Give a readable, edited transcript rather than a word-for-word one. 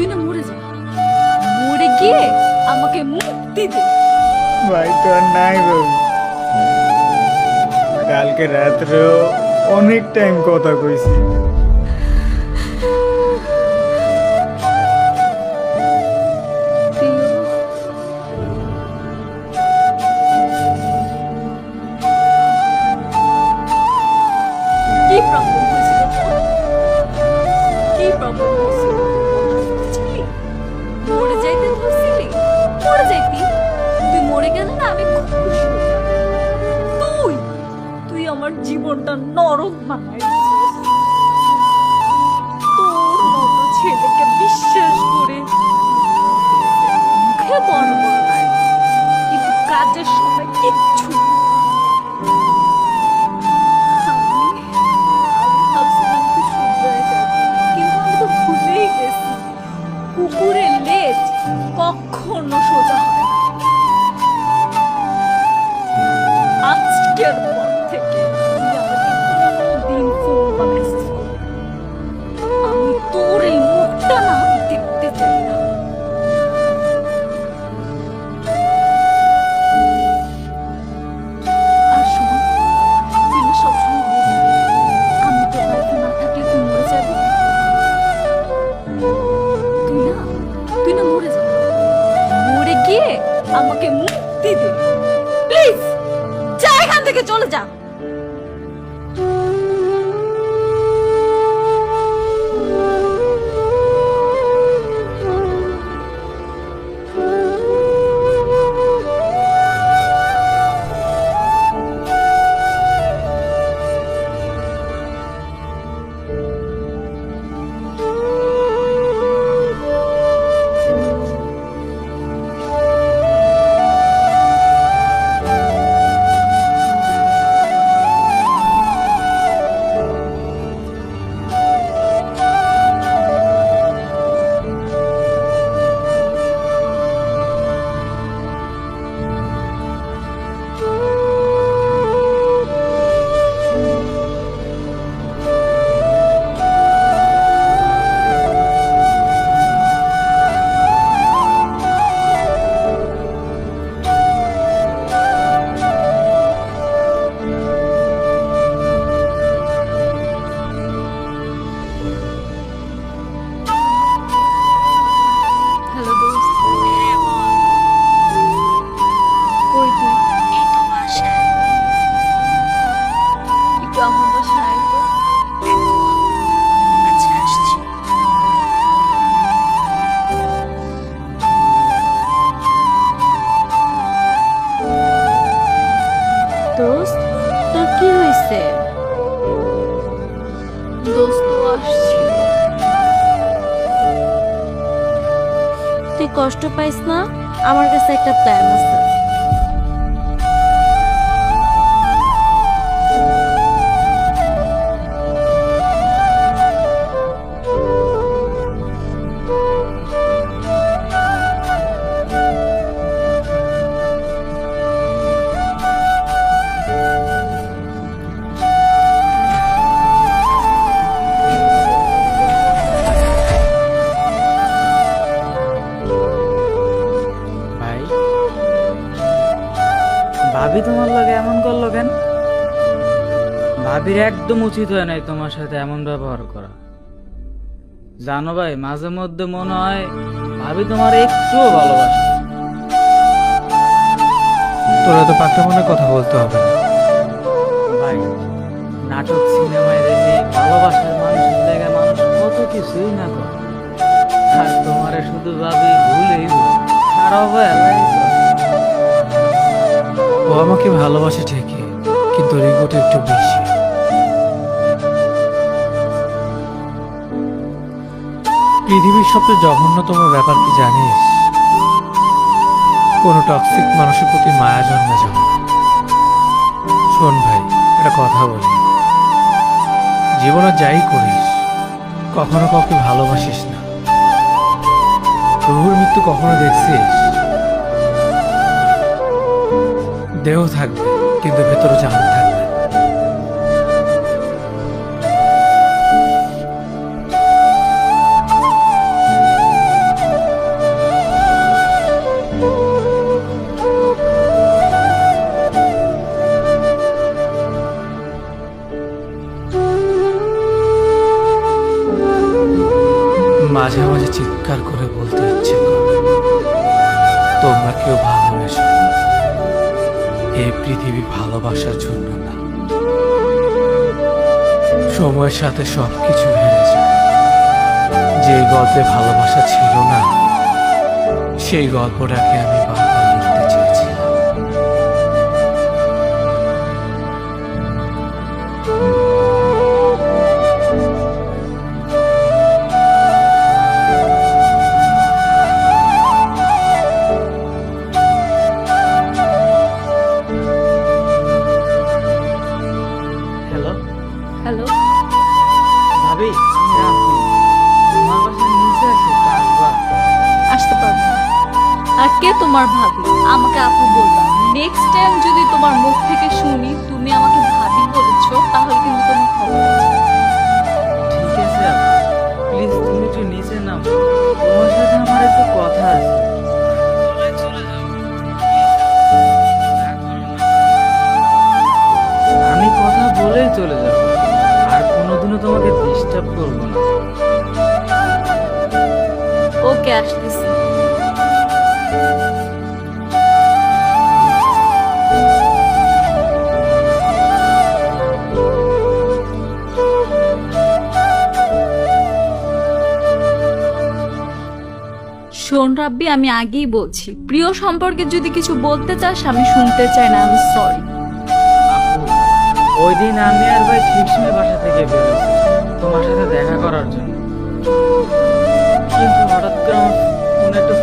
তুই না মরে যা, মরে গিয়ে আমাকে মুক্তি দে। ভাই তো আর নাই বাবু, কালকে রাত্রেও অনেক টাইম কথা কইছি। কি প্রবলেম হয়েছিল তোর? কি প্রবলেম হয়েছিল? মরে যাইতে ধরছিলি, মরে যাইতি। তুই মরে গেলে না আমি খুব খুশি হতাম। তুই তুই আমার জীবনটা নরক বানাই দিছিস। তোর মতো ছেলেকে বিশ্বাস করে মুখে বড় বড় কিন্তু কাজের সময় কিচ্ছু না। ভাবছিলাম তুই শুধরে যাবি, কিন্তু আমি তো ভুলেই গেছি কুকুরের লেজ কখনো সোজা হয় না। আজকের পর থেকে তুই আমাকে কোনোদিন ফোন বা মেসেজ করবি না। আমি তোর এই মুখটা না দেখতে চাই না। আর শোন, তুই না সবসময় বলবি আমি তোর লাইফে না থাকলে তুই মরে যাবি। তুই না মরে যা, মরে গিয়ে আমাকে মুক্তি দে প্লিজ। যা এখান থেকে, চলে যা। হ্যালো দোস্ত, কই তুই? একটু আমার বাসায় আয় তো। দোস্ত, তোর কি হয়েছে? দোস্ত আসছি। তুই কষ্ট পাইস না, আমার কাছে একটা প্ল্যান আছে। ভাই, ভাবি তোমার লগে এমন করলো কেন? ভাবির একদম উচিত হয় নাই তোমার সাথে এমন ব্যবহার করা। জানো ভাই, মাঝে মধ্যে মনে হয় ভাবি তোমার একটুও ভালোবাসে। তোরা তো পাকটা মনে কথা বলতে হবে না। ভাই, নাটক সিনেমায় দেখে ভালোবাসার মানুষের জায়গায় মানুষ কত কিছুই না করে, আর তোমারে শুধু ভাবি ভুলেই আর অবহেলাই করে। ও আমাকে ভালোবাসে ঠিকই, কিন্তু রিঙ্গুটা একটু বেশি। পৃথিবীর সবচেয়ে জঘন্যতম ব্যাপার কি জানিস? কোনো টক্সিক মানুষের প্রতি মায়া জন্মে যাওয়া। শোন ভাই, একটা কথা বলি, জীবনে যাই করিস কখনো কাউকে ভালোবাসিস না। প্রভুর মৃত্যু কখনো দেখছিস? দেহ থাকবে কিন্তু ভেতরে জান থাকবে। মাঝে মাঝে চিৎকার করে বলতে ইচ্ছে করে, তোমরা কেউ ভালোবেসো। এই পৃথিবী ভালোবাসার জন্য না। সময়ের সাথে সবকিছু হেরে যায়। যে গল্পে ভালোবাসা ছিল না, সেই গল্পটাকে আমি বারবার লিখতে চেয়েছিলাম। হ্যালো হ্যালো, ভাবি, আমি রাখি। তোমার বাসার নিচে আছে, একটু আসবা? আসতে পারবো না। আর কে তোমার ভাবি? আমাকে আপু বলবা। নেক্সট টাইম যদি তোমার মুখ থেকে শুনি তুমি আমাকে ভাবি বলেছো, তাহলে কিন্তু তোমার খবর আছে। ঠিক আছে আপু, প্লিজ তুমি একটু নিচে নাও, তোমার সাথে আমার একটু কথা আছে। আমি কথা বলেই চলে যাব, আর কোনোদিনও তোমাকে ডিস্টার্ব করবো না। ওকে, আসতেছি। শোন রাব্বি, আমি আগেই বলছি, প্রিয় সম্পর্কে যদি কিছু বলতে চাস আমি শুনতে চাই না। আমি সরি। আপু, ওই দিন আমি আর ভাই ঠিক সময় বাসা থেকে বেরোছি তোমার সাথে দেখা করার জন্য, কিন্তু হঠাৎ করে আমার ফোনে একটা